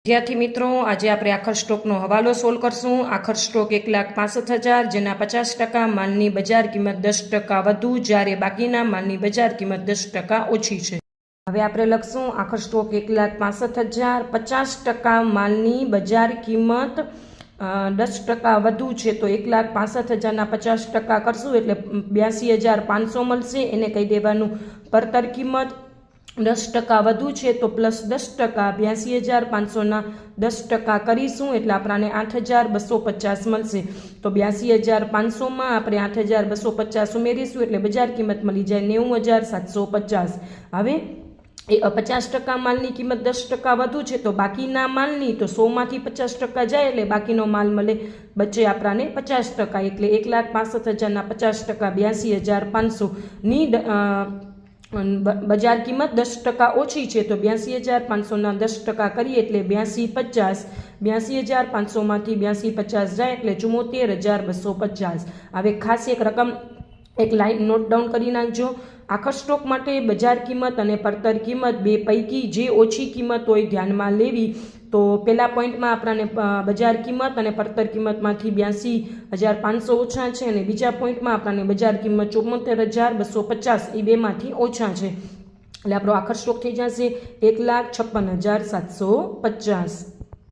વિદ્યાર્થી મિત્રો, આજે આપણે આખર સ્ટોકનો હવાલો સોલ્વ કરશું। આખર સ્ટોક 1,65,000 જેના 50% માલની બજાર કિંમત 10% વધુ જ્યારે બાકીના માલની બજાર કિંમત 10% ઓછી છે। હવે આપણે લખશું આખર સ્ટોક 1,65,000, 50% માલની બજાર કિંમત 10% વધુ છે તો 1,65,000 ના 50% કરશું એટલે 82,500 મળશે। એને કહી દેવાનું પડતર કિંમત। 10% વધુ છે તો +10%, 82,500 ના 10% કરીશું એટલે આપણને 8,250 મળશે। તો 82,500 માં આપણે 8,250 ઉમેરીશું એટલે બજાર કિંમત મળી જાય 90,750। હવે 50% માલની કિંમત 10% વધુ છે તો બાકીના માલની તો 100 માંથી 50% જાય એટલે બાકીનો માલ મળે, બચે આપણને 50%। એટલે 1,65,000 ના 50% 82,500 ની બજાર કિંમત 10% ઓછી છે તો 82,500 ના 10% કરીએ એટલે 82,50। 82,500 માંથી 82,50 જાય એટલે 74,250। હવે ખાસ એક રકમ એક લાઈન નોટ ડાઉન કરી નાખજો। આખર સ્ટોક માટે બજાર કિંમત અને પડતર કિંમત બે પૈકી જે ઓછી કિંમત હોય ધ્યાનમાં લેવી। તો પહેલા પોઈન્ટમાં આપણને બજાર કિંમત અને પડતર કિંમતમાંથી 82,500 ઓછા છે અને બીજા પોઈન્ટમાં આપણને બજાર કિંમત 74,250 એ બેમાંથી ઓછા છે। એટલે આપણો આખર સ્ટોક થઈ જશે 1,56,750।